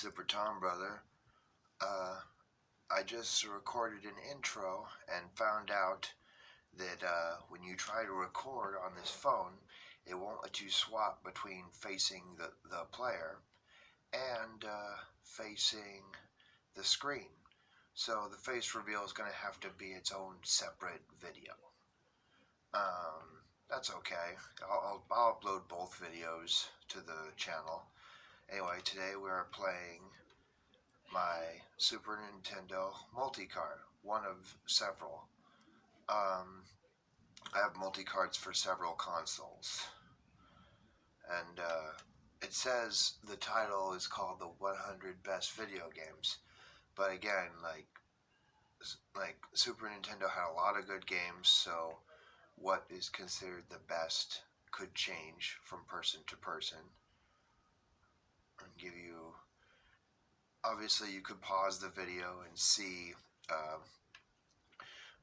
Super Tom Brother. I just recorded an intro and found out that when you try to record on this phone, it won't let you swap between facing the player and facing the screen. So the face reveal is going to have to be its own separate video. That's okay. I'll upload both videos to the channel. Anyway, today we're playing my Super Nintendo multi-card, one of several. I have multi-cards for several consoles. And it says the title is called the 100 Best Video Games. But again, like Super Nintendo had a lot of good games, so what is considered the best could change from person to person. And give you, obviously you could pause the video and see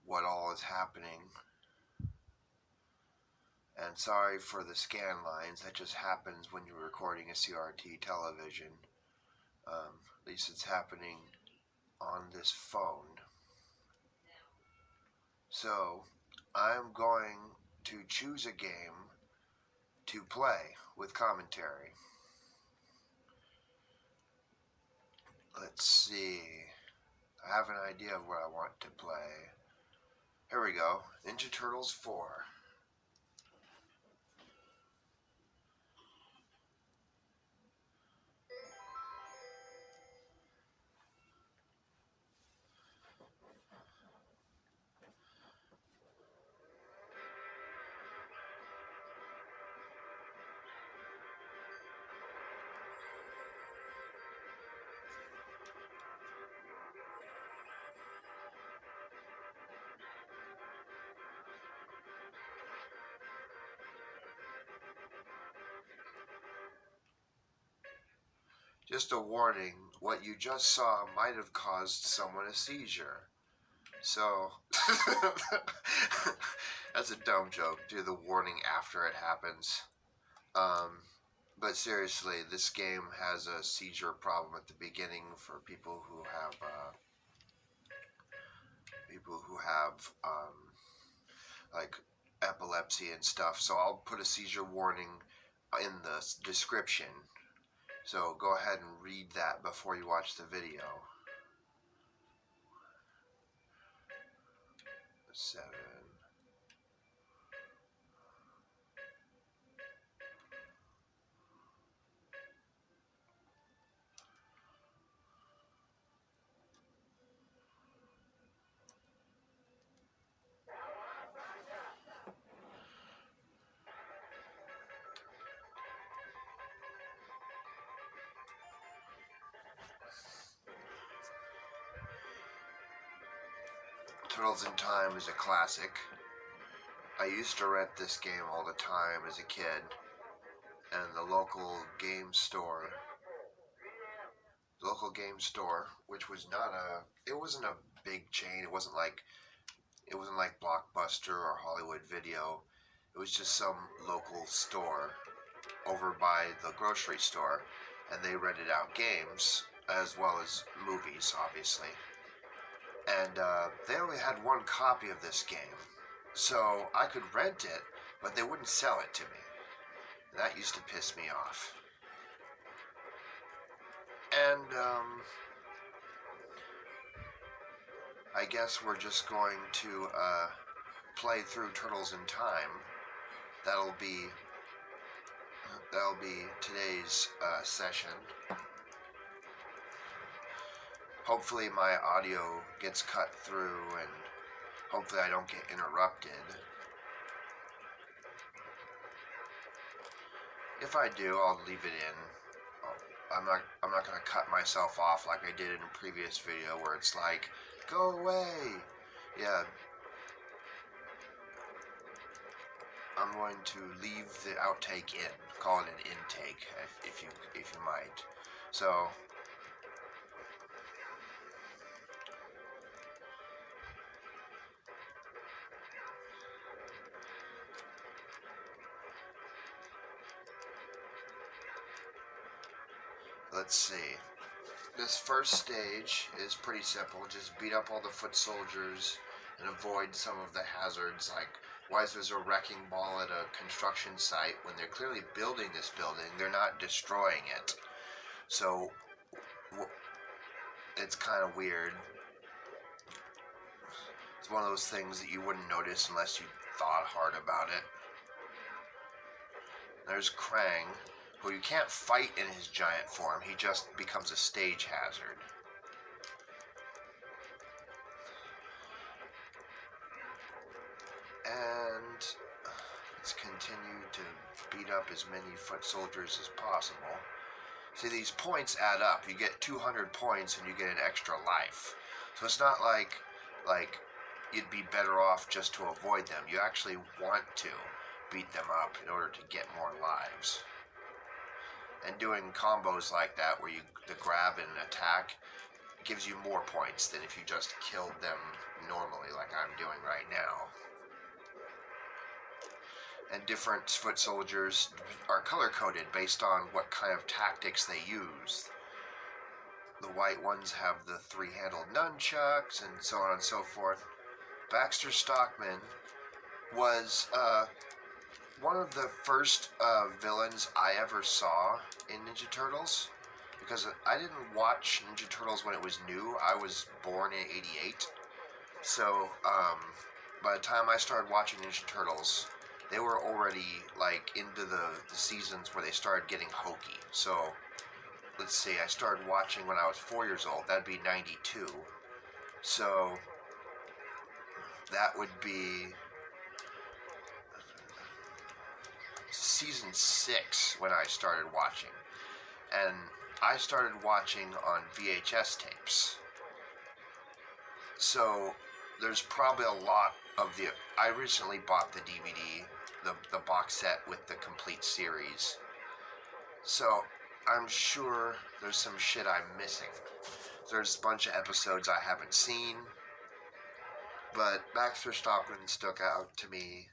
what all is happening. And sorry for the scan lines, that just happens when you're recording a CRT television. At least it's happening on this phone. So, I'm going to choose a game to play with commentary. Let's see. I have an idea of what I want to play. Here we go. Ninja Turtles 4. Just a warning, what you just saw might have caused someone a seizure. So, that's a dumb joke. Do the warning after it happens. But seriously, this game has a seizure problem at the beginning for people who have like epilepsy and stuff. So I'll put a seizure warning in the description. So go ahead and read that before you watch the video. 7. Turtles in Time is a classic. I used to rent this game all the time as a kid, and the local game store, which was it wasn't a big chain. It wasn't like Blockbuster or Hollywood Video. It was just some local store over by the grocery store, and they rented out games as well as movies, obviously. And they only had one copy of this game, so I could rent it, but they wouldn't sell it to me. That used to piss me off. And I guess we're just going to play through Turtles in Time. That'll be today's session. Hopefully my audio gets cut through, and hopefully I don't get interrupted. If I do, I'll leave it in. I'm not gonna cut myself off like I did in a previous video where it's like, go away. Yeah. I'm going to leave the outtake in. Call it an intake, if you might. So. Let's see. this first stage is pretty simple. Just beat up all the foot soldiers and avoid some of the hazards, like why is there a wrecking ball at a construction site when they're clearly building this building? They're not destroying it. So it's kind of weird. It's one of those things that you wouldn't notice unless you thought hard about it. There's Krang, who you can't fight in his giant form. He just becomes a stage hazard. And let's continue to beat up as many foot soldiers as possible. See, these points add up. You get 200 points and you get an extra life. So it's not like you'd be better off just to avoid them. You actually want to beat them up in order to get more lives. And doing combos like that where the grab and attack gives you more points than if you just killed them normally like I'm doing right now. And different foot soldiers are color-coded based on what kind of tactics they use. The white ones have the three-handled nunchucks and so on and so forth. Baxter Stockman was one of the first villains I ever saw in Ninja Turtles, because I didn't watch Ninja Turtles when it was new. I was born in '88, so by the time I started watching Ninja Turtles, they were already like into the seasons where they started getting hokey. So let's see, I started watching when I was 4 years old. That'd be '92. So that would be season 6 when I started watching. And I started watching on VHS tapes. So there's probably a lot of I recently bought the DVD, the box set with the complete series. So I'm sure there's some shit I'm missing. There's a bunch of episodes I haven't seen. But Baxter Stockman stuck out to me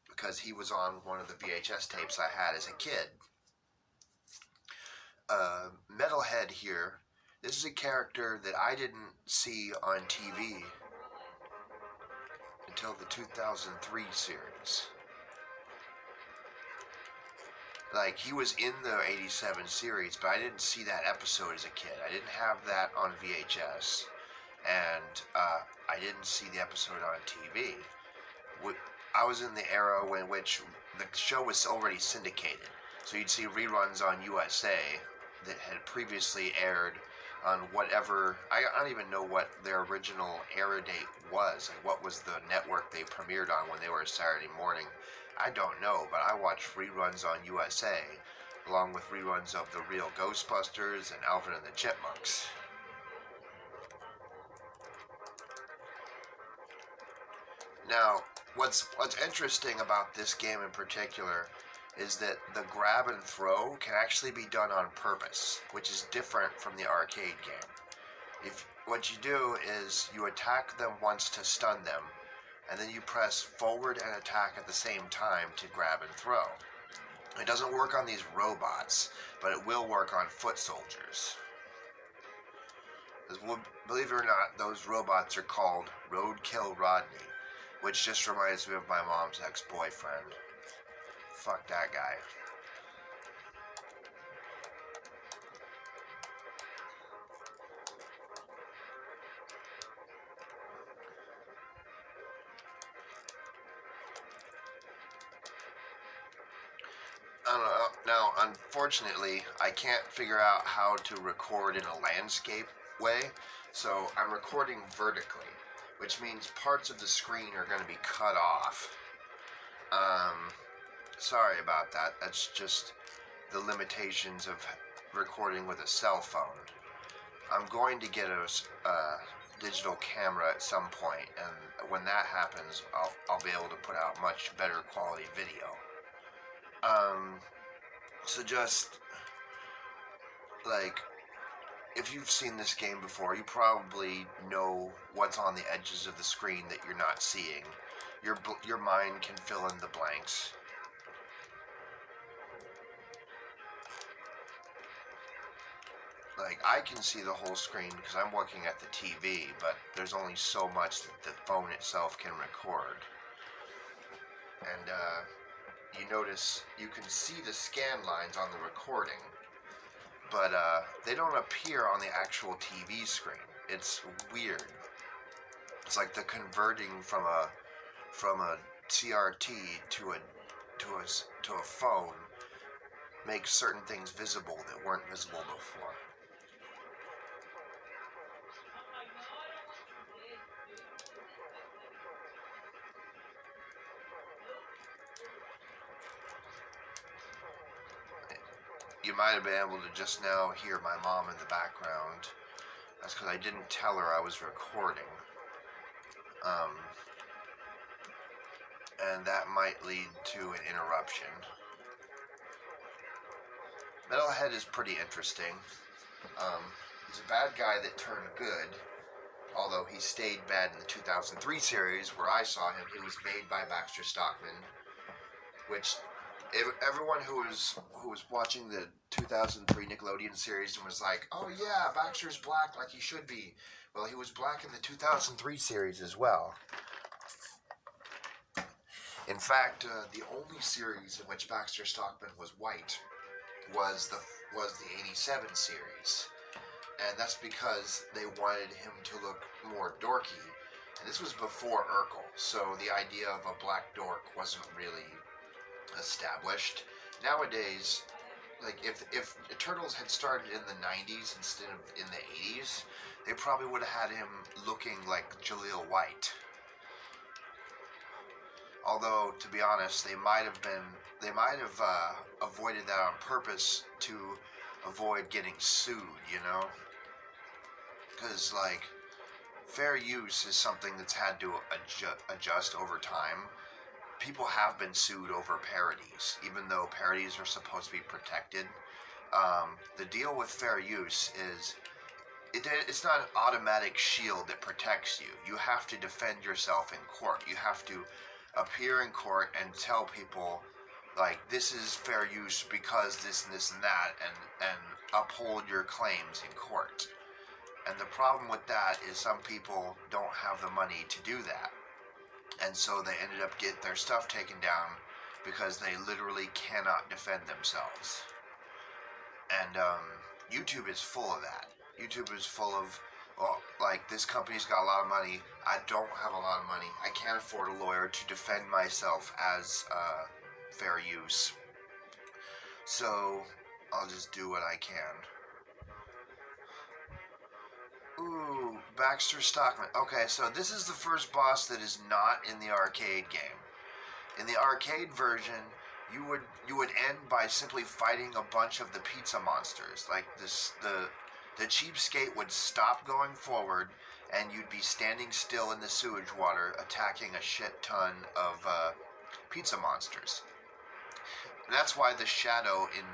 because he was on one of the VHS tapes I had as a kid. Metalhead here. This is a character that I didn't see on TV until the 2003 series. Like, he was in the '87 series, but I didn't see that episode as a kid. I didn't have that on VHS, and I didn't see the episode on TV. I was in the era in which the show was already syndicated, so you'd see reruns on USA that had previously aired on whatever, I don't even know what their original air date was, like what was the network they premiered on when they were Saturday morning. I don't know, but I watched reruns on USA, along with reruns of The Real Ghostbusters and Alvin and the Chipmunks. Now, what's interesting about this game in particular is that the grab and throw can actually be done on purpose, which is different from the arcade game. What you do is you attack them once to stun them, and then you press forward and attack at the same time to grab and throw. It doesn't work on these robots, but it will work on foot soldiers. Believe it or not, those robots are called Roadkill Rodney, which just reminds me of my mom's ex-boyfriend. Fuck that guy. I don't know. Now, unfortunately, I can't figure out how to record in a landscape way, so I'm recording vertically, which means parts of the screen are going to be cut off. Sorry about that. That's just the limitations of recording with a cell phone. I'm going to get a digital camera at some point, and when that happens, I'll be able to put out much better quality video. So just, like, if you've seen this game before, you probably know what's on the edges of the screen that you're not seeing. Your mind can fill in the blanks. like, I can see the whole screen because I'm looking at the TV, but there's only so much that the phone itself can record. And you notice you can see the scan lines on the recording, but they don't appear on the actual TV screen. It's weird. It's like the converting from a CRT to a phone makes certain things visible that weren't visible before. You might have been able to just now hear my mom in the background. That's because I didn't tell her I was recording. And that might lead to an interruption. Metalhead is pretty interesting. He's a bad guy that turned good, although he stayed bad in the 2003 series where I saw him. He was made by Baxter Stockman, which everyone who was watching the 2003 Nickelodeon series and was like, "Oh yeah, Baxter's black like he should be." Well, he was black in the 2003 series as well. In fact, the only series in which Baxter Stockman was white was the 87 series, and that's because they wanted him to look more dorky. And this was before Urkel, so the idea of a black dork wasn't really established. Nowadays, like if Turtles had started in the 90s instead of in the 80s, they probably would have had him looking like Jaleel White. Although, to be honest, they might have avoided that on purpose to avoid getting sued, you know? Because, like, fair use is something that's had to adjust over time. People have been sued over parodies, even though parodies are supposed to be protected. The deal with fair use is it's not an automatic shield that protects you. You have to defend yourself in court. You have to appear in court and tell people, like, this is fair use because this and this and that, and uphold your claims in court. And the problem with that is some people don't have the money to do that. And so they ended up getting their stuff taken down because they literally cannot defend themselves. And YouTube is full of that. YouTube is full of, well, like, this company's got a lot of money. I don't have a lot of money. I can't afford a lawyer to defend myself as fair use. So I'll just do what I can. Ooh, Baxter Stockman. Okay, so this is the first boss that is not in the arcade game. In the arcade version, you would end by simply fighting a bunch of the pizza monsters. Like this, the cheapskate would stop going forward, and you'd be standing still in the sewage water, attacking a shit ton of pizza monsters. And that's why the shadow in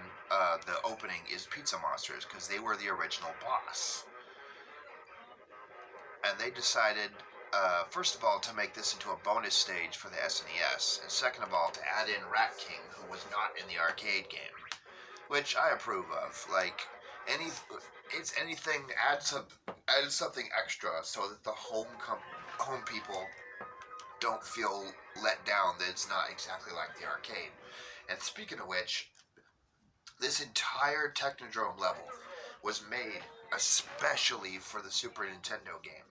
the opening is pizza monsters, because they were the original boss. And they decided, first of all, to make this into a bonus stage for the SNES, and second of all, to add in Rat King, who was not in the arcade game, which I approve of. Like, anything adds something extra so that the home people don't feel let down that it's not exactly like the arcade. And speaking of which, this entire Technodrome level was made especially for the Super Nintendo game.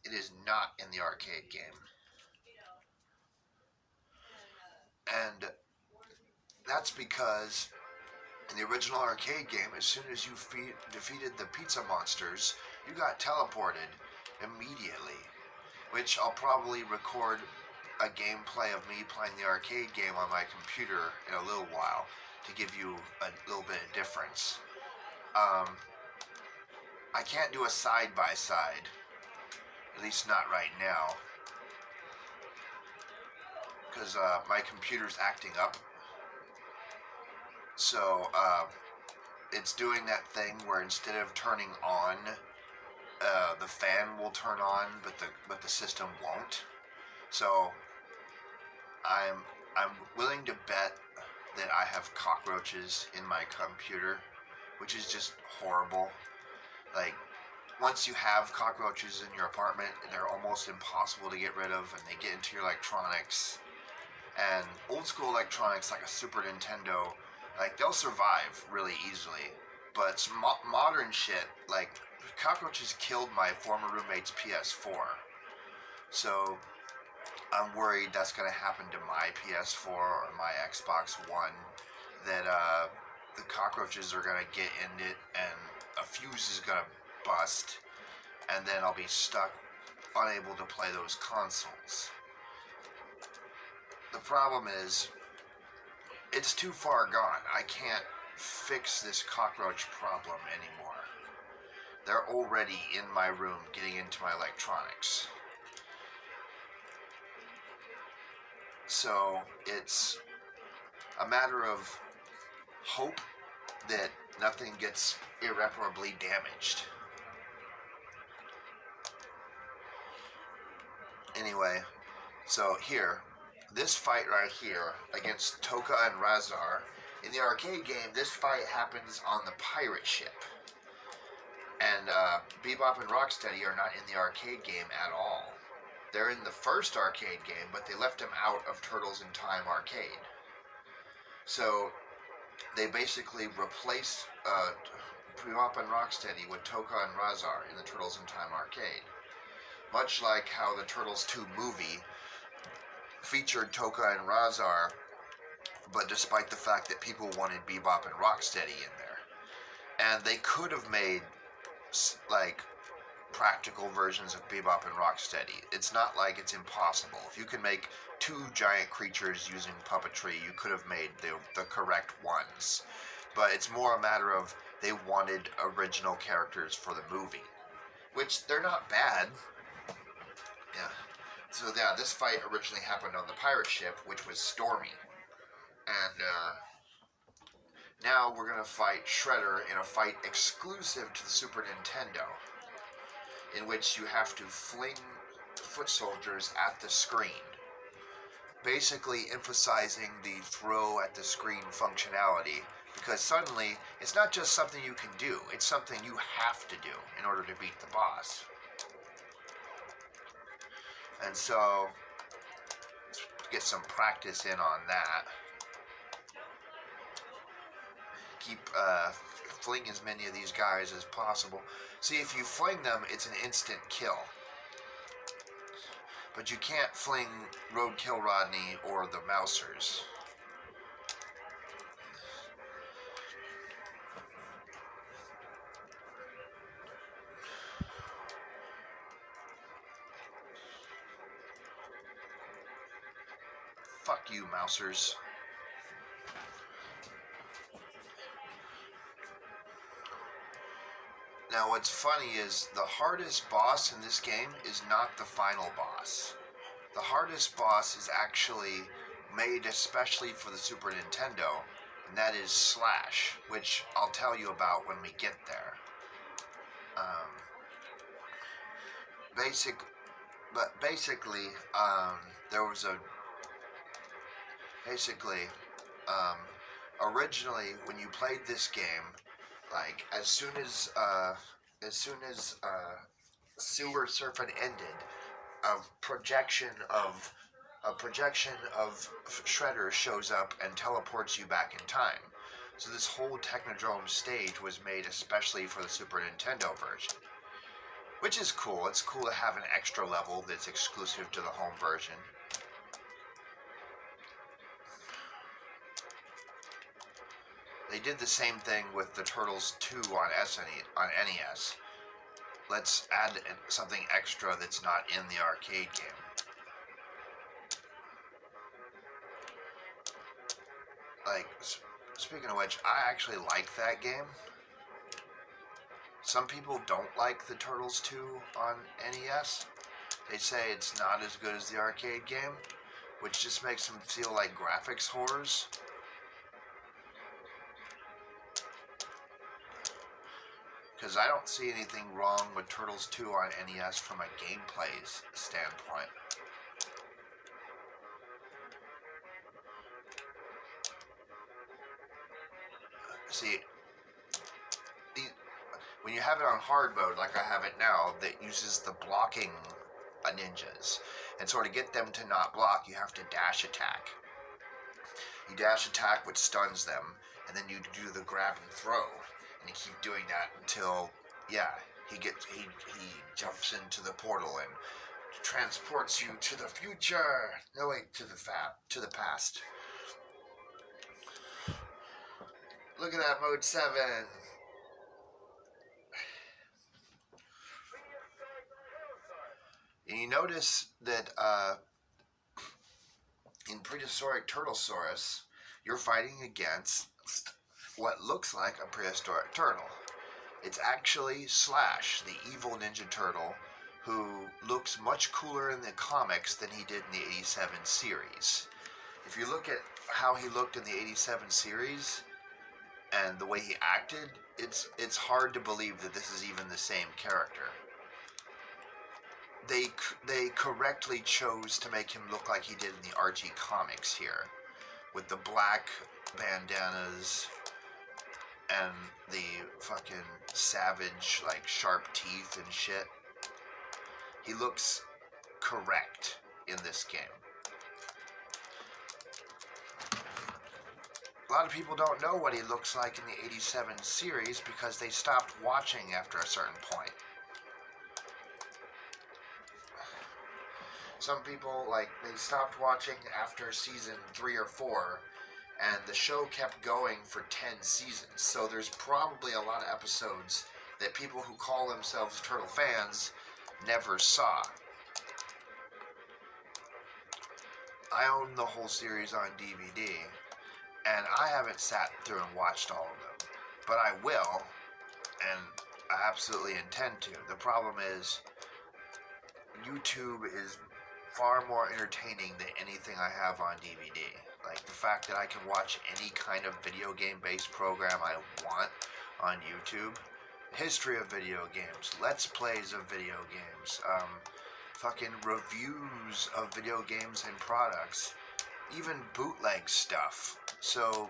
It is not in the arcade game. And that's because in the original arcade game, as soon as you defeated the pizza monsters, you got teleported immediately. Which I'll probably record a gameplay of me playing the arcade game on my computer in a little while to give you a little bit of difference. I can't do a side-by-side. At least not right now. Because my computer's acting up. So it's doing that thing where instead of turning on, the fan will turn on, but the system won't. So I'm willing to bet that I have cockroaches in my computer, which is just horrible. Like, once you have cockroaches in your apartment, they're almost impossible to get rid of, and they get into your electronics. And old school electronics, like a Super Nintendo, like, they'll survive really easily. But modern shit, like, cockroaches killed my former roommate's PS4. So I'm worried that's going to happen to my PS4 or my Xbox One. That the cockroaches are going to get in it, and a fuse is going to bust, and then I'll be stuck, unable to play those consoles. The problem is, it's too far gone. I can't fix this cockroach problem anymore. They're already in my room getting into my electronics. So it's a matter of hope that nothing gets irreparably damaged. Anyway, so here, this fight right here against Toka and Razar, in the arcade game, this fight happens on the pirate ship. And Bebop and Rocksteady are not in the arcade game at all. They're in the first arcade game, but they left them out of Turtles in Time Arcade. So they basically replaced Bebop and Rocksteady with Toka and Razar in the Turtles in Time Arcade. Much like how the Turtles 2 movie featured Toka and Razar, but despite the fact that people wanted Bebop and Rocksteady in there. And they could have made, like, practical versions of Bebop and Rocksteady. It's not like it's impossible. If you can make two giant creatures using puppetry, you could have made the correct ones. But it's more a matter of they wanted original characters for the movie, which they're not bad. Yeah. So yeah, this fight originally happened on the pirate ship, which was Stormy. And now we're going to fight Shredder in a fight exclusive to the Super Nintendo, in which you have to fling foot soldiers at the screen, basically emphasizing the throw at the screen functionality, because suddenly it's not just something you can do, it's something you have to do in order to beat the boss. And so, let's get some practice in on that. Keep fling as many of these guys as possible. See, if you fling them, it's an instant kill. But you can't fling Roadkill Rodney or the Mousers. Fuck you, Mousers. Now, what's funny is the hardest boss in this game is not the final boss. The hardest boss is actually made especially for the Super Nintendo, and that is Slash, which I'll tell you about when we get there. Basically, there was a... originally, when you played this game, like, as soon as Sewer Serpent ended, a projection of Shredder shows up and teleports you back in time. So this whole Technodrome stage was made especially for the Super Nintendo version, which is cool. It's cool to have an extra level that's exclusive to the home version. They did the same thing with the Turtles 2 on NES. Let's add something extra that's not in the arcade game. Like, speaking of which, I actually like that game. Some people don't like the Turtles 2 on NES. They say it's not as good as the arcade game, which just makes them feel like graphics whores. Because I don't see anything wrong with Turtles 2 on NES from a gameplay standpoint. See, When you have it on hard mode, like I have it now, that uses the blocking ninjas, and so to get them to not block, you have to dash attack. You dash attack, which stuns them, and then you do the grab and throw, and you keep doing that until, yeah, he jumps into the portal and transports you to the future. No, wait, to the past. Look at that, mode 7. And you notice that in Prehistoric Turtlesaurus, you're fighting against what looks like a prehistoric turtle. It's actually Slash, the evil Ninja Turtle, who looks much cooler in the comics than he did in the 87 series. If you look at how he looked in the 87 series and the way he acted, it's hard to believe that this is even the same character. They correctly chose to make him look like he did in the Archie comics here, with the black bandanas and the fucking savage, like, sharp teeth and shit. He looks correct in this game. A lot of people don't know what he looks like in the 87 series because they stopped watching after a certain point. Some people, like, they stopped watching after season 3 or 4, and the show kept going for 10 seasons. So there's probably a lot of episodes that people who call themselves Turtle fans never saw. I own the whole series on DVD, and I haven't sat through and watched all of them. But I will, and I absolutely intend to. The problem is, YouTube is far more entertaining than anything I have on DVD. Like the fact that I can watch any kind of video game based program I want on YouTube, history of video games, let's plays of video games, fucking reviews of video games and products, even bootleg stuff. So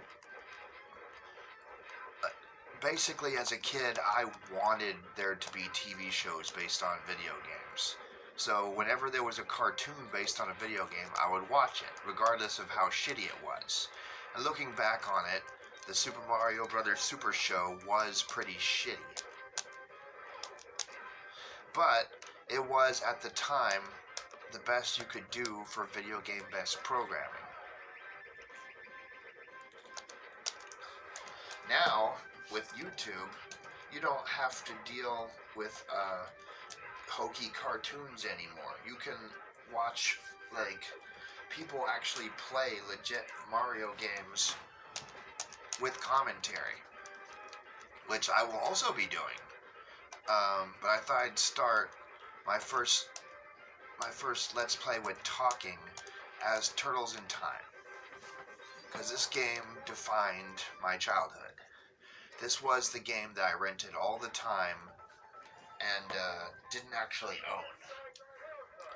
basically as a kid I wanted there to be TV shows based on video games. So whenever there was a cartoon based on a video game, I would watch it, regardless of how shitty it was. And looking back on it, the Super Mario Bros. Super Show was pretty shitty. But it was, at the time, the best you could do for video game-based programming. Now, with YouTube, you don't have to deal with hokey cartoons anymore. You can watch, like, people actually play legit Mario games with commentary, which I will also be doing. But I thought I'd start my first Let's Play with talking as Turtles in Time, because this game defined my childhood. This was the game that I rented all the time and didn't actually own.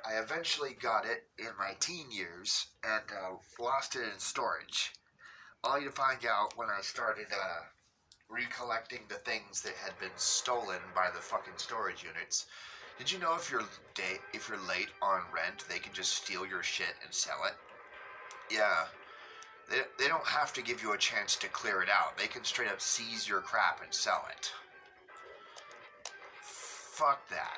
I eventually got it in my teen years and lost it in storage, only to find out when I started recollecting the things that had been stolen by the fucking storage units. Did you know if you're late on rent, they can just steal your shit and sell it? Yeah. They don't have to give you a chance to clear it out. They can straight up seize your crap and sell it. Fuck that.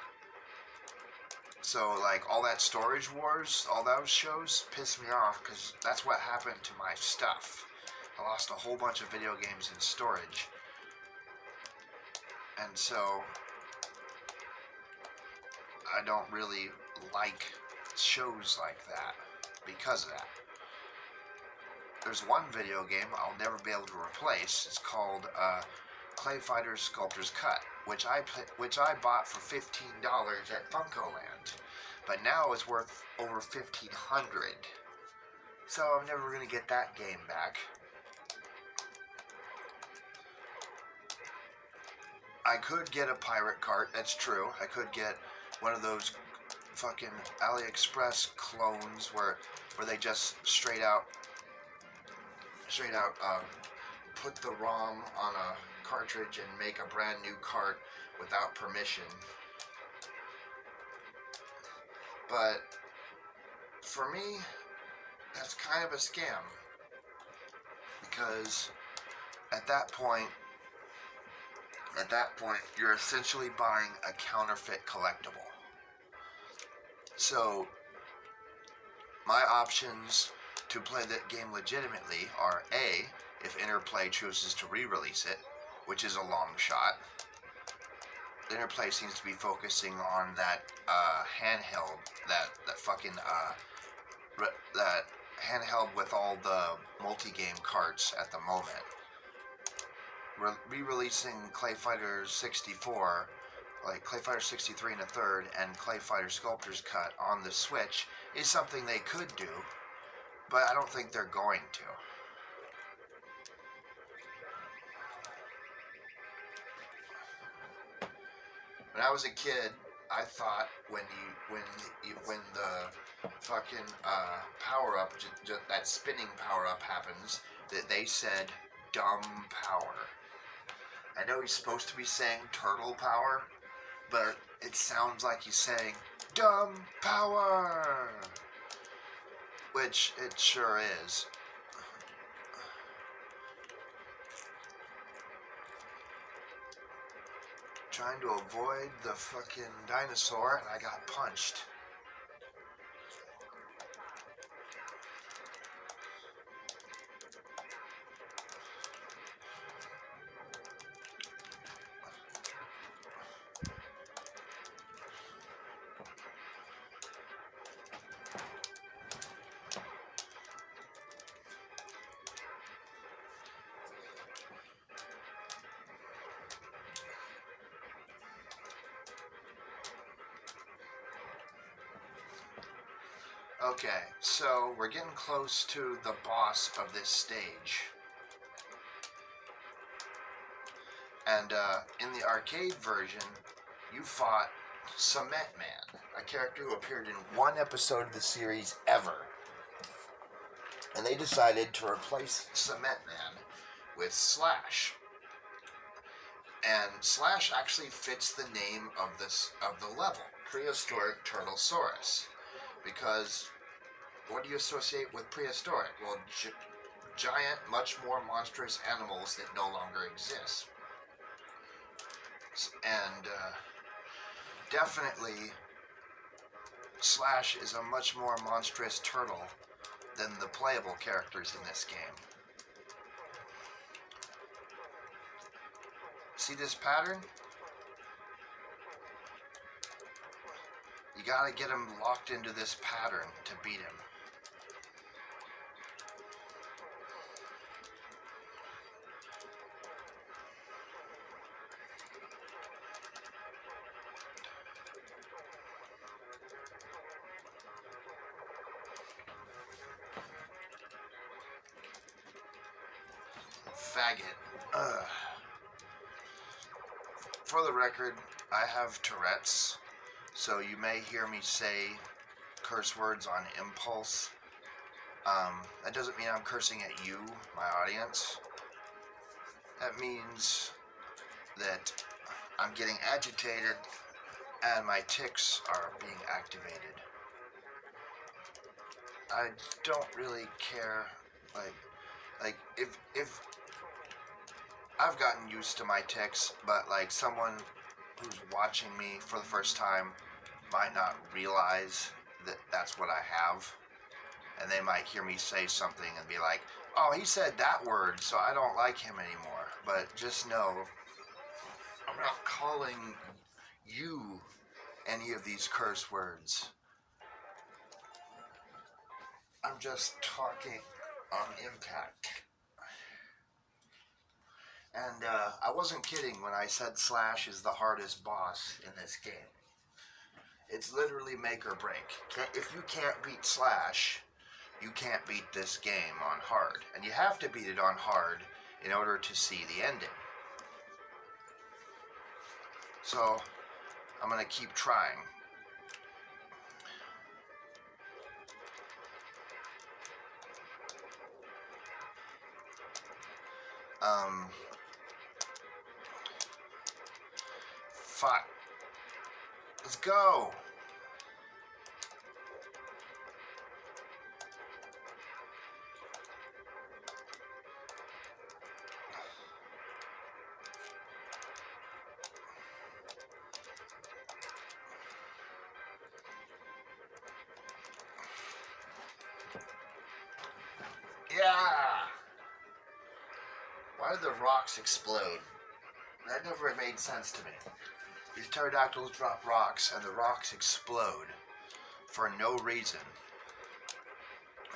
So, like, all that Storage Wars, all those shows piss me off because that's what happened to my stuff. I lost a whole bunch of video games in storage. And so, I don't really like shows like that because of that. There's one video game I'll never be able to replace. It's called Clay Fighter Sculptor's Cut, which I bought for $15 at Funkoland, but now it's worth over $1,500. So I'm never gonna get that game back. I could get a pirate cart. That's true. I could get one of those fucking AliExpress clones where they just straight out put the ROM on a cartridge and make a brand new cart without permission. But for me, that's kind of a scam, because at that point, you're essentially buying a counterfeit collectible. So my options to play that game legitimately are A, if Interplay chooses to re-release it, which is a long shot. Interplay seems to be focusing on that handheld, that fucking that handheld with all the multi-game carts at the moment. Re-releasing Clay Fighter 64, like Clay Fighter 63 and a third, and Clay Fighter Sculptor's Cut on the Switch is something they could do, but I don't think they're going to. When I was a kid, I thought when the fucking power up, that spinning power up happens, that they said dumb power. I know he's supposed to be saying turtle power, but it sounds like he's saying dumb power, which it sure is. Trying to avoid the fucking dinosaur, and I got punched. Okay, so we're getting close to the boss of this stage. And in the arcade version, you fought Cement Man, a character who appeared in one episode of the series ever. And they decided to replace Cement Man with Slash. And Slash actually fits the name of the level, Prehistoric Turtlesaurus, because what do you associate with prehistoric? Well, giant, much more monstrous animals that no longer exist. And definitely, Slash is a much more monstrous turtle than the playable characters in this game. See this pattern? You gotta get him locked into this pattern to beat him. Faggot. Ugh. For the record, I have Tourette's, so you may hear me say curse words on impulse. That doesn't mean I'm cursing at you, my audience. That means that I'm getting agitated and my tics are being activated. I don't really care, like if I've gotten used to my tics, but like someone who's watching me for the first time might not realize that that's what I have, and they might hear me say something and be like, oh, he said that word, so I don't like him anymore. But just know, I'm not calling you any of these curse words. I'm just talking on impact. And I wasn't kidding when I said Slash is the hardest boss in this game. It's literally make or break. If you can't beat Slash, you can't beat this game on hard. And you have to beat it on hard in order to see the ending. So, I'm going to keep trying. Fuck. Let's go. Yeah! Why did the rocks explode? That never made sense to me. These pterodactyls drop rocks, and the rocks explode for no reason.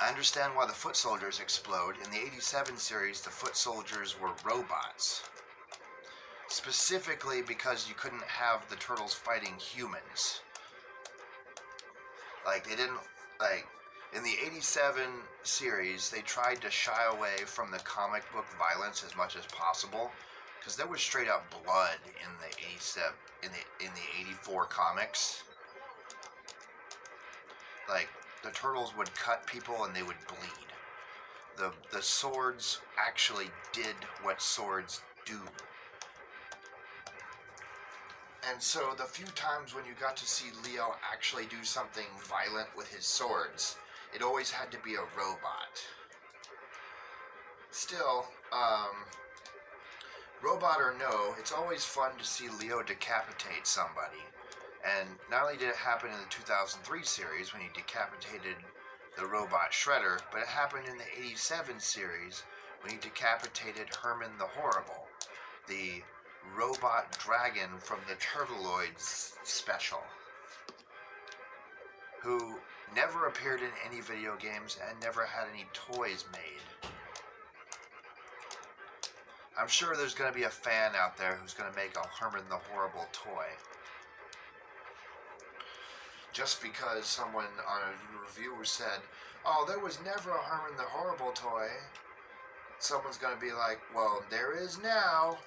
I understand why the foot soldiers explode. In the 87 series, the foot soldiers were robots. Specifically because you couldn't have the turtles fighting humans. Like, they didn't, like, in the 87 series, they tried to shy away from the comic book violence as much as possible, because there was straight up blood in the 87, in the 84 comics. Like, the turtles would cut people and they would bleed. The swords actually did what swords do. And so the few times when you got to see Leo actually do something violent with his swords, it always had to be a robot. Still, robot or no, it's always fun to see Leo decapitate somebody. And not only did it happen in the 2003 series when he decapitated the robot Shredder, but it happened in the 87 series when he decapitated Herman the Horrible, the robot dragon from the Turtleoids special, who never appeared in any video games and never had any toys made. I'm sure there's going to be a fan out there who's going to make a Herman the Horrible toy. Just because someone on a review said, oh, there was never a Herman the Horrible toy, someone's going to be like, well, there is now.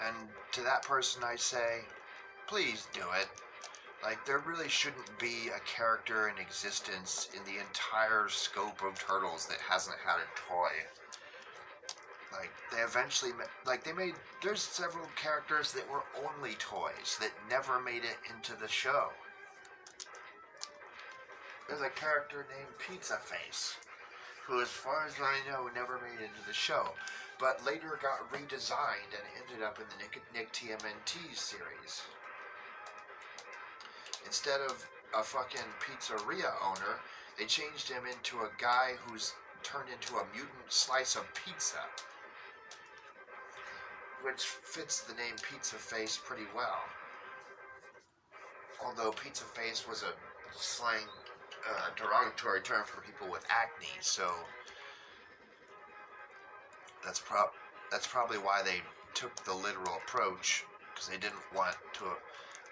And to that person I say, please do it. Like, there really shouldn't be a character in existence in the entire scope of Turtles that hasn't had a toy. Like, they eventually, there's several characters that were only toys that never made it into the show. There's a character named Pizza Face, who, as far as I know, never made it into the show, but later got redesigned and ended up in the Nick TMNT series. Instead of a fucking pizzeria owner, they changed him into a guy who's turned into a mutant slice of pizza, which fits the name Pizza Face pretty well. Although Pizza Face was a slang derogatory term for people with acne, so that's probably why they took the literal approach, because they didn't want to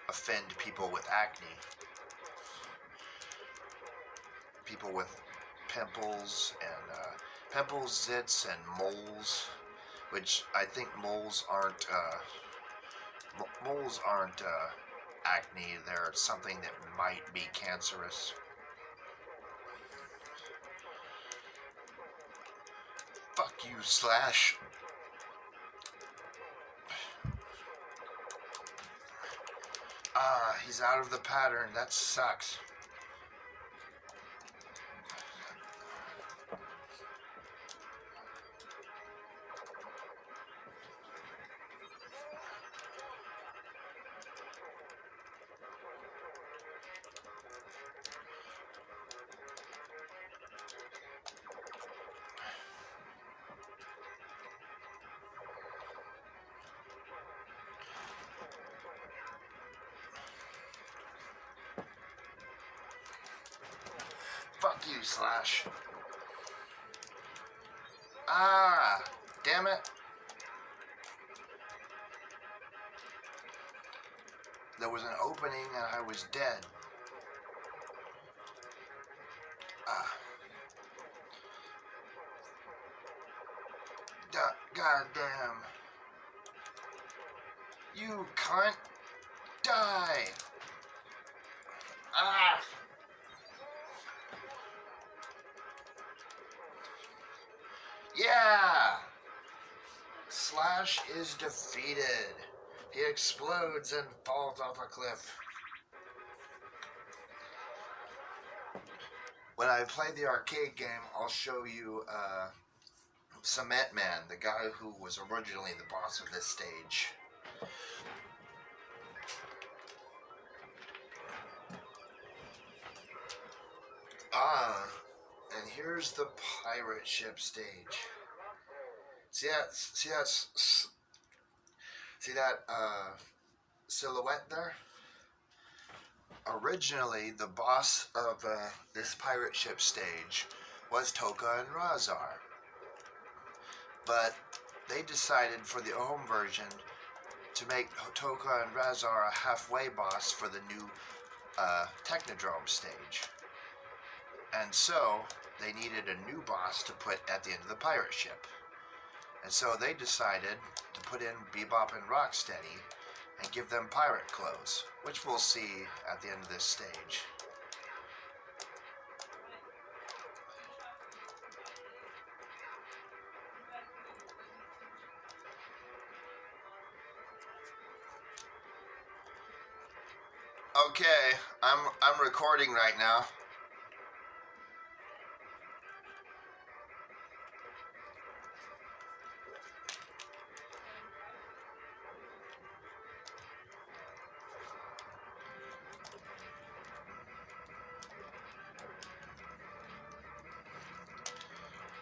offend people with acne. People with pimples and zits, and moles, which I think moles aren't acne. They're something that might be cancerous. Fuck you, Slash. He's out of the pattern. That sucks. Fuck you, Slash. Damn it. There was an opening and I was dead. Goddamn. You cunt. Die. Yeah! Slash is defeated. He explodes and falls off a cliff. When I play the arcade game, I'll show you Cement Man, the guy who was originally the boss of this stage. And here's the pirate ship stage. See that silhouette there? Originally, the boss of this pirate ship stage was Toka and Razar. But they decided for the home version to make Toka and Razar a halfway boss for the new Technodrome stage. And so, they needed a new boss to put at the end of the pirate ship. And so they decided to put in Bebop and Rocksteady and give them pirate clothes, which we'll see at the end of this stage. Okay, I'm recording right now.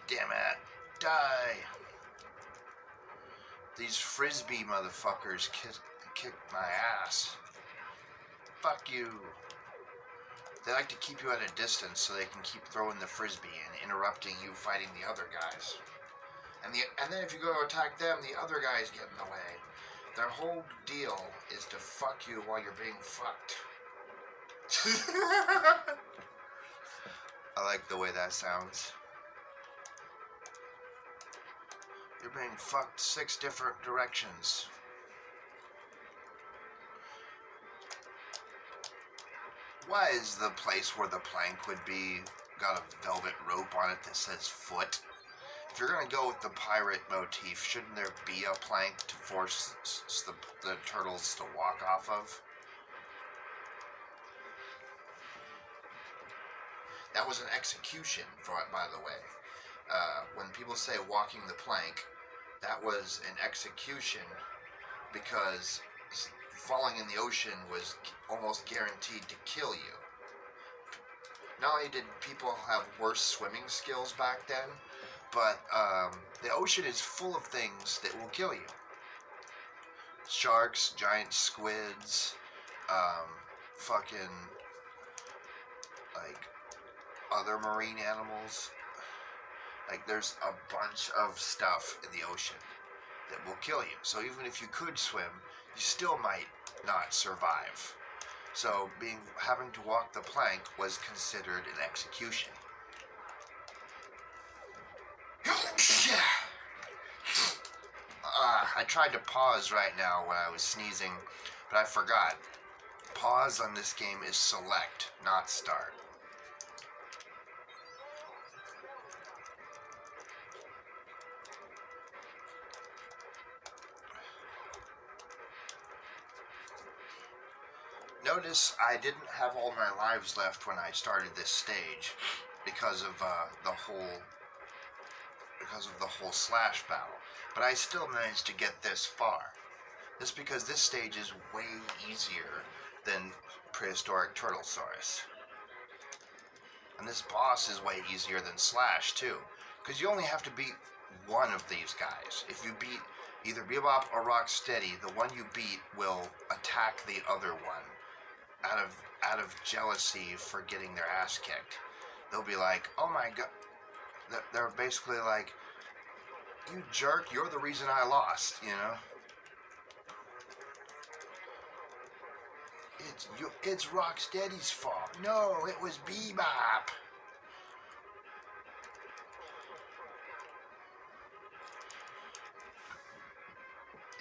Damn it. Die. These frisbee motherfuckers kick my ass. Fuck you. They like to keep you at a distance so they can keep throwing the frisbee and interrupting you fighting the other guys. And then if you go to attack them, the other guys get in the way. Their whole deal is to fuck you while you're being fucked. I like the way that sounds. You're being fucked 6 different directions. Why is the place where the plank would be got a velvet rope on it that says foot? If you're going to go with the pirate motif, shouldn't there be a plank to force the turtles to walk off of? That was an execution, by the way. When people say walking the plank, that was an execution because falling in the ocean was almost guaranteed to kill you. Not only did people have worse swimming skills back then, but the ocean is full of things that will kill you. Sharks, giant squids, fucking, like, other marine animals. Like, there's a bunch of stuff in the ocean that will kill you. So even if you could swim, you still might not survive. So having to walk the plank was considered an execution. I tried to pause right now when I was sneezing, but I forgot. Pause on this game is select, not start. Notice I didn't have all my lives left when I started this stage because of the whole slash battle, but I still managed to get this far. This because this stage is way easier than Prehistoric Turtlesaurus, and this boss is way easier than Slash too, because you only have to beat one of these guys. If you beat either Bebop or Rocksteady, the one you beat will attack the other one. Out of jealousy for getting their ass kicked. They'll be like, oh my god. They're basically like, you jerk, you're the reason I lost, you know? It's Rocksteady's fault. No, it was Bebop.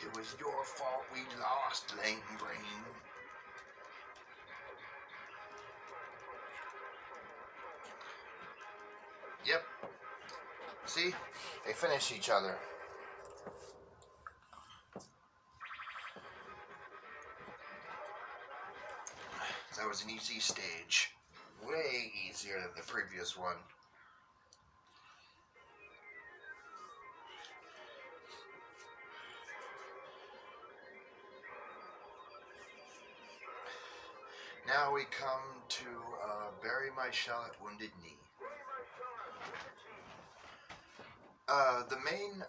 It was your fault we lost, Lame Brain. Yep. See? They finish each other. was an easy stage. Way easier than the previous one. Now we come to bury my shell at Wounded Knee. The main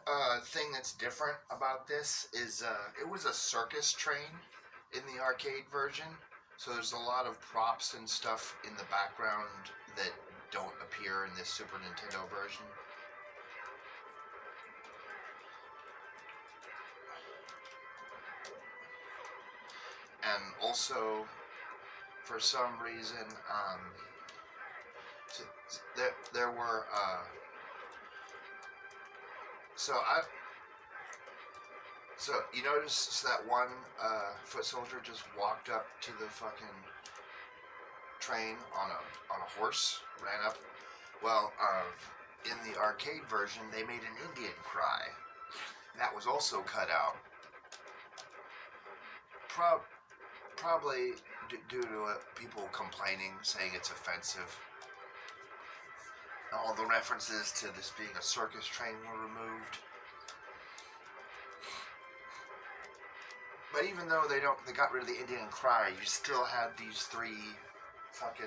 thing that's different about this is it was a circus train in the arcade version, so there's a lot of props and stuff in the background that don't appear in this Super Nintendo version. And also, for some reason, there were so you notice that one foot soldier just walked up to the fucking train on a horse, ran up. Well, in the arcade version, they made an Indian cry. That was also cut out. Probably due to people complaining, saying it's offensive. All the references to this being a circus train were removed. But even though they got rid of the Indian cry, you still had these three fucking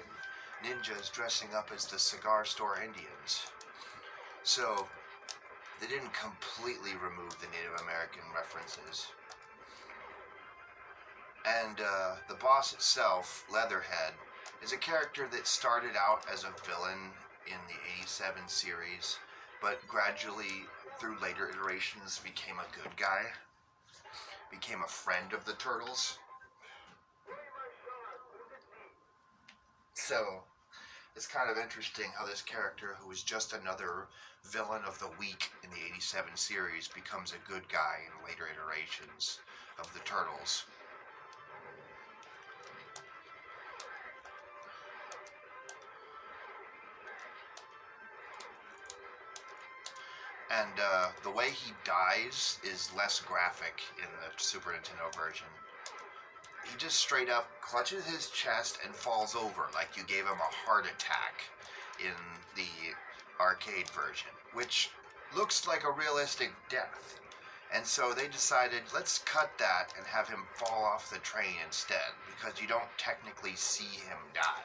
ninjas dressing up as the cigar store Indians. So they didn't completely remove the Native American references. And the boss itself, Leatherhead, is a character that started out as a villain in the 87 series, but gradually, through later iterations, became a good guy. Became a friend of the Turtles. So, it's kind of interesting how this character, who was just another villain of the week in the 87 series, becomes a good guy in later iterations of the Turtles. And the way he dies is less graphic in the Super Nintendo version. He just straight up clutches his chest and falls over like you gave him a heart attack in the arcade version, which looks like a realistic death. And so they decided, let's cut that and have him fall off the train instead, because you don't technically see him die.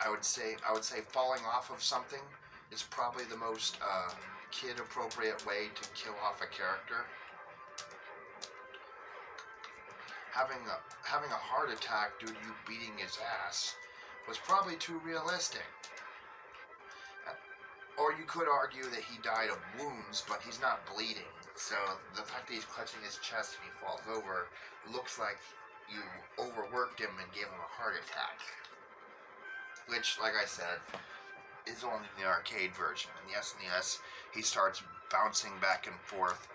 I would say falling off of something is probably the most kid-appropriate way to kill off a character. Having a heart attack due to you beating his ass was probably too realistic. Or you could argue that he died of wounds, but he's not bleeding. So the fact that he's clutching his chest and he falls over looks like you overworked him and gave him a heart attack. Which, like I said, is only in the arcade version. In the SNES, he starts bouncing back and forth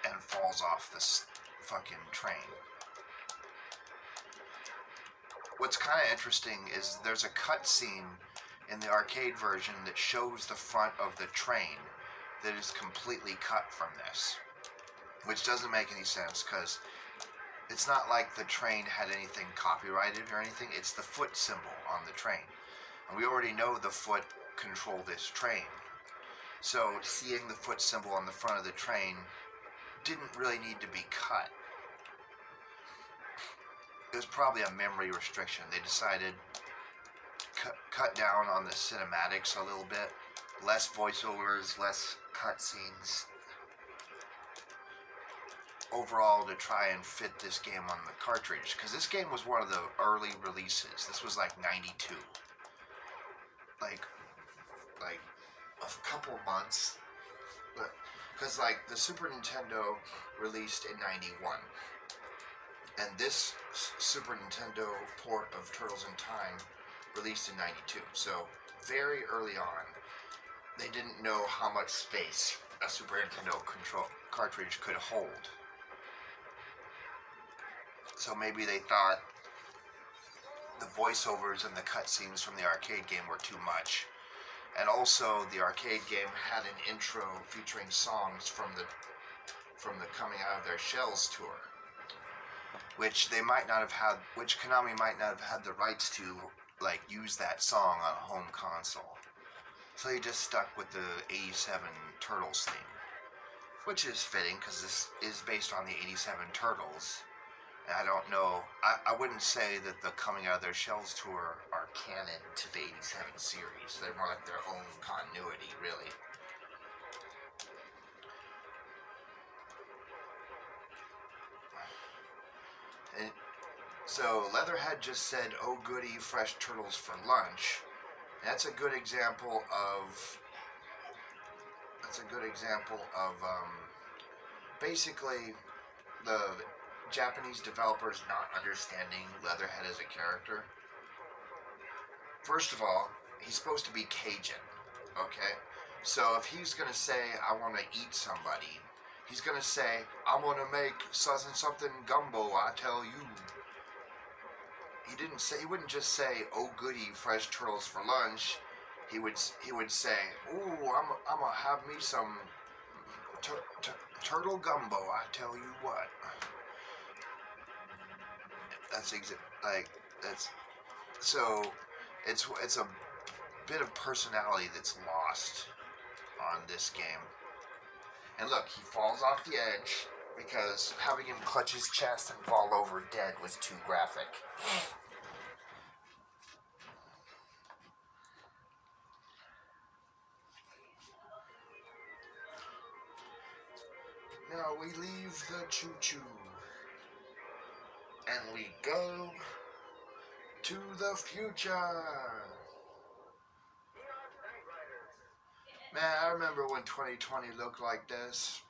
and falls off this fucking train. What's kind of interesting is there's a cutscene in the arcade version that shows the front of the train that is completely cut from this. Which doesn't make any sense, because it's not like the train had anything copyrighted or anything. It's the foot symbol on the train. And we already know the foot control this train. So seeing the foot symbol on the front of the train didn't really need to be cut. It was probably a memory restriction. They decided to cut down on the cinematics a little bit. Less voiceovers, less cutscenes. Overall, to try and fit this game on the cartridge. Because this game was one of the early releases. This was like 92. Like a couple months, because like the Super Nintendo released in 91, and this Super Nintendo port of Turtles in Time released in 92. So very early on, they didn't know how much space a Super Nintendo cartridge could hold. So maybe they thought the voiceovers and the cutscenes from the arcade game were too much. And also, the arcade game had an intro featuring songs from the from the Coming Out of Their Shells tour, which they might not have had, which Konami might not have had the rights to, like, use that song on a home console. So they just stuck with the 87 Turtles theme, which is fitting because this is based on the 87 Turtles. And I don't know, I wouldn't say that the Coming Out of Their Shells tour are canon to the 87 series. They're more like their own continuity, really. And so Leatherhead just said, "Oh goody, fresh turtles for lunch." And that's a good example of. Basically the Japanese developers not understanding Leatherhead as a character. First of all, he's supposed to be Cajun, okay? So if he's gonna say, "I want to eat somebody," he's gonna say, "I'm gonna make something gumbo, I tell you." He wouldn't just say, "Oh goody, fresh turtles for lunch." He would say, "Ooh, I'm gonna have me some turtle gumbo, I tell you what." So it's a bit of personality that's lost on this game. And look, he falls off the edge because having him clutch his chest and fall over dead was too graphic. Now we leave the choo-choo and we go to the future. Man, I remember when 2020 looked like this.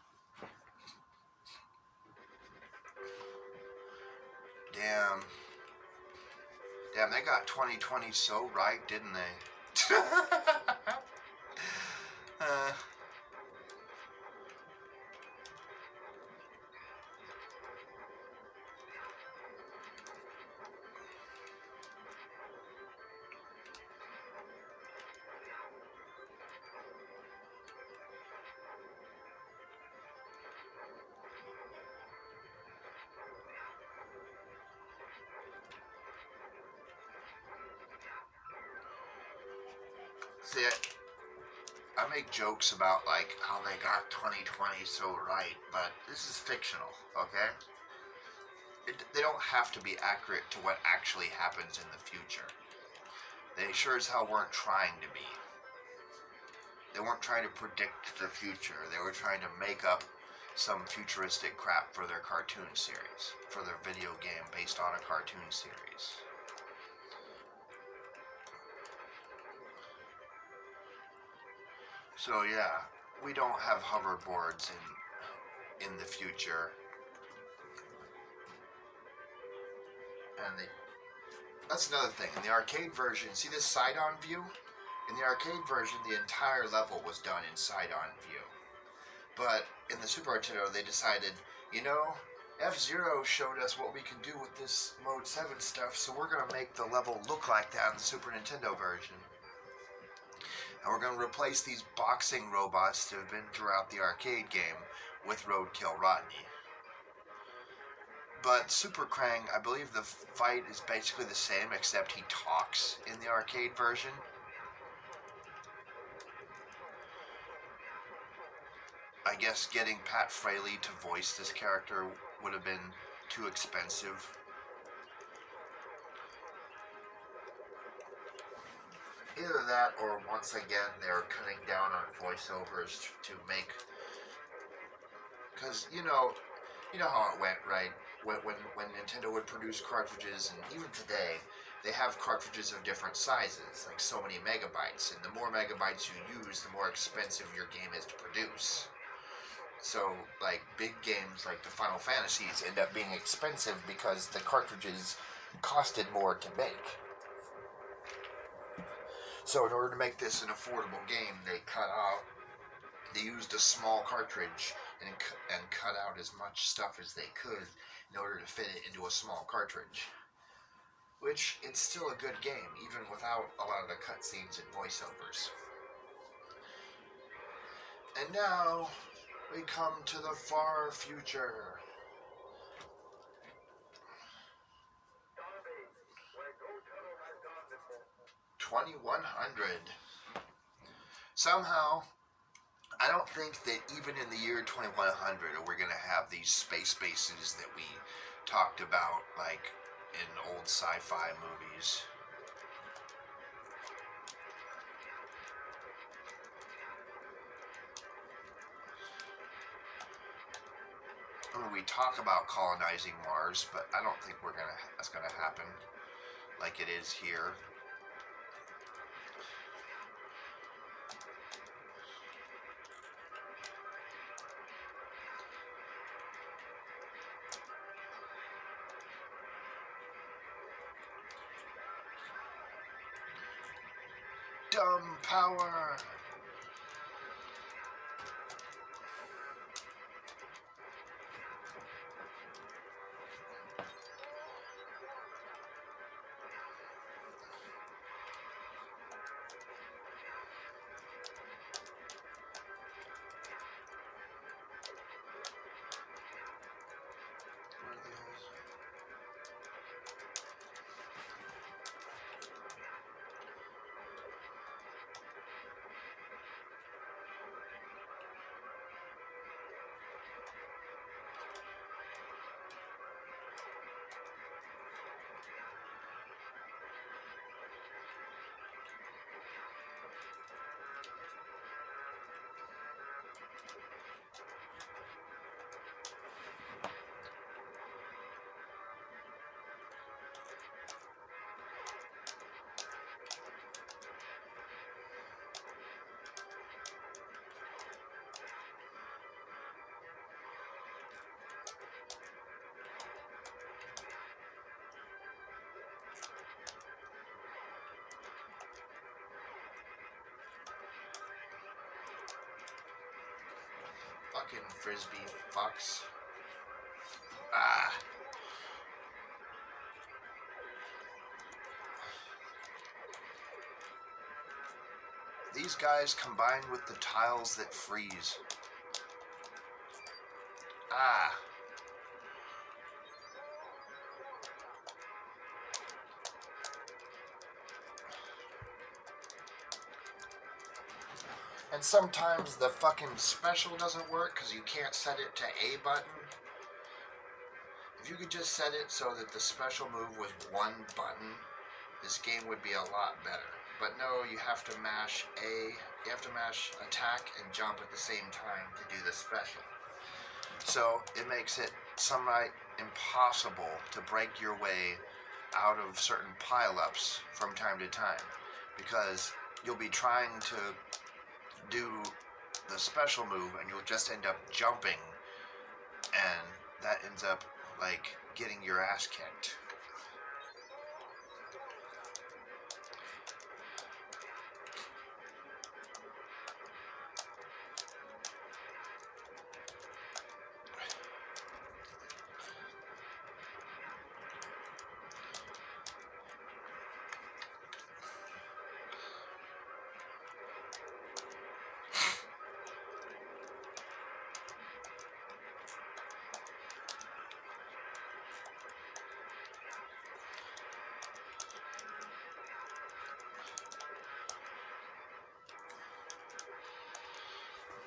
Damn, they got 2020 so right, didn't they? See, I make jokes about, like, how they got 2020 so right, but this is fictional, okay? They don't have to be accurate to what actually happens in the future. They sure as hell weren't trying to be. They weren't trying to predict the future. They were trying to make up some futuristic crap for their cartoon series, for their video game based on a cartoon series. So yeah, we don't have hoverboards in the future. And that's another thing. In the arcade version, see this side-on view? In the arcade version, the entire level was done in side-on view. But in the Super Nintendo, they decided, you know, F-Zero showed us what we can do with this Mode 7 stuff, so we're going to make the level look like that in the Super Nintendo version. And we're going to replace these boxing robots that have been throughout the arcade game with Roadkill Rodney. But Super Krang, I believe the fight is basically the same, except he talks in the arcade version. I guess getting Pat Fraley to voice this character would have been too expensive. Either that, or once again, they're cutting down on voiceovers to make... Because, you know how it went, right? When Nintendo would produce cartridges, and even today, they have cartridges of different sizes, like so many megabytes, and the more megabytes you use, the more expensive your game is to produce. So, like, big games like the Final Fantasies end up being expensive because the cartridges costed more to make. So in order to make this an affordable game, they used a small cartridge and cut out as much stuff as they could in order to fit it into a small cartridge. Which, it's still a good game, even without a lot of the cutscenes and voiceovers. And now, We come to the far future. 2100. Somehow, I don't think that even in the year 2100 we're going to have these space bases that we talked about, like in old sci-fi movies. I mean, we talk about colonizing Mars, but I don't think that's gonna happen like it is here. Dumb power. Fucking frisbee fucks. Ah. These guys combine with the tiles that freeze. Ah. And sometimes the fucking special doesn't work because you can't set it to A button. If you could just set it so that the special move was one button, this game would be a lot better. But no, you have to mash attack and jump at the same time to do the special. So it makes it somewhat impossible to break your way out of certain pile-ups from time to time, because you'll be trying to do the special move and you'll just end up jumping, and that ends up like getting your ass kicked.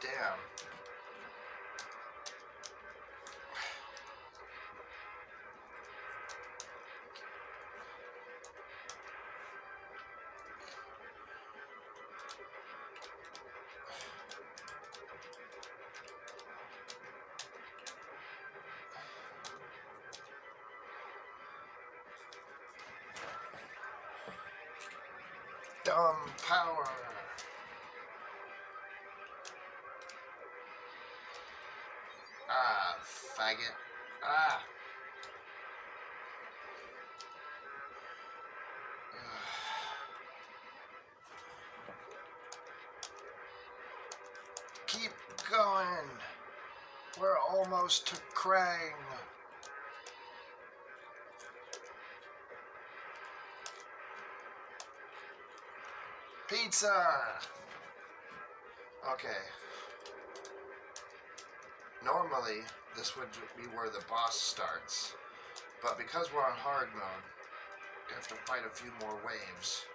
Damn. Dumb power. Ah, faggot. Ah. Keep going. We're almost to Krang. Pizza. Okay. normally this would be where the boss starts, but because we're on hard mode, you have to fight a few more waves.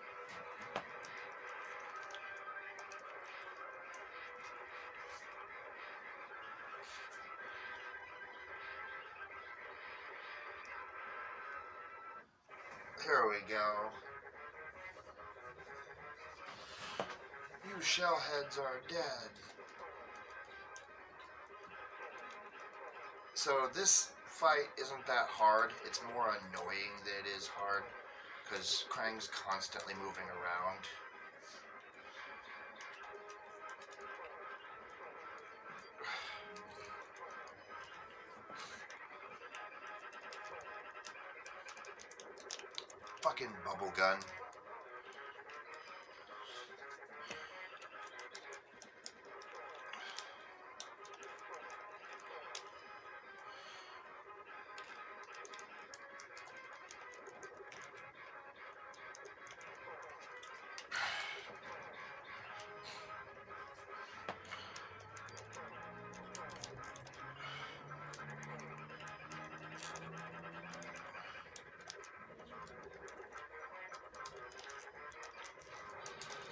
Here we go. You shellheads are dead. So this fight isn't that hard. It's more annoying that it is hard because Krang's constantly moving around. Fucking bubble gun.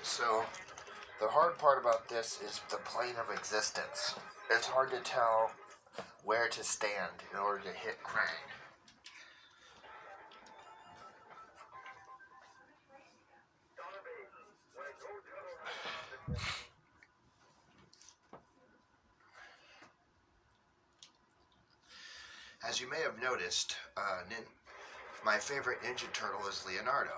So, the hard part about this is the plane of existence. It's hard to tell where to stand in order to hit Krang. As you may have noticed, my favorite Ninja Turtle is Leonardo.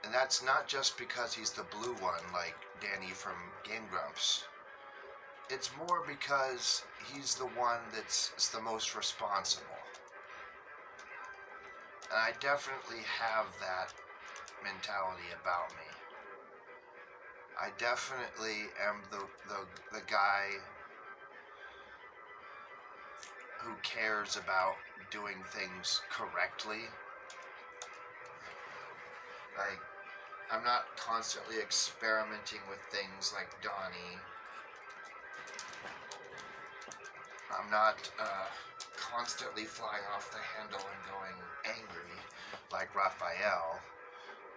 And that's not just because he's the blue one like Danny from Game Grumps. It's more because he's the one that's the most responsible. And I definitely have that mentality about me. I definitely am the guy who cares about doing things correctly. Like, I'm not constantly experimenting with things like Donnie. I'm not constantly flying off the handle and going angry like Raphael.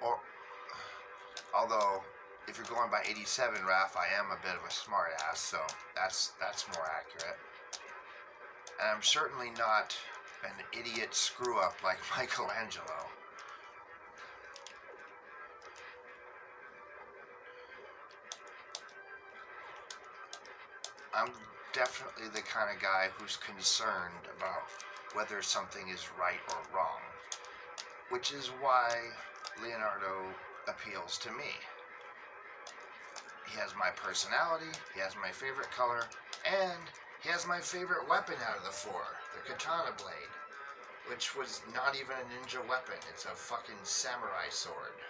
Or, although, if you're going by 87 Raph, I am a bit of a smart ass, so that's more accurate. And I'm certainly not an idiot screw-up like Michelangelo. I'm definitely the kind of guy who's concerned about whether something is right or wrong, which is why Leonardo appeals to me. He has my personality, he has my favorite color, and he has my favorite weapon out of the four, the katana blade, which was not even a ninja weapon. It's a fucking samurai sword.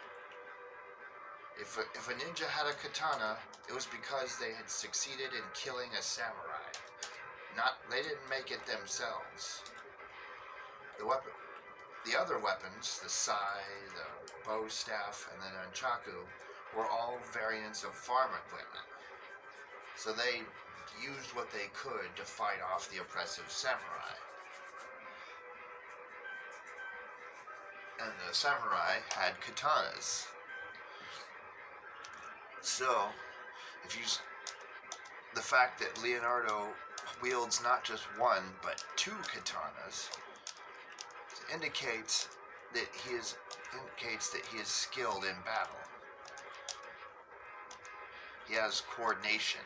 If a ninja had a katana, it was because they had succeeded in killing a samurai. They didn't make it themselves. The other weapons, the sai, the bow staff, and the nunchaku, were all variants of farm equipment. So they used what they could to fight off the oppressive samurai. And the samurai had katanas. So, the fact that Leonardo wields not just one, but two katanas indicates that he is skilled in battle. He has coordination.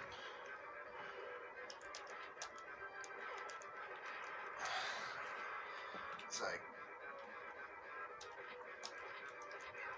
It's like,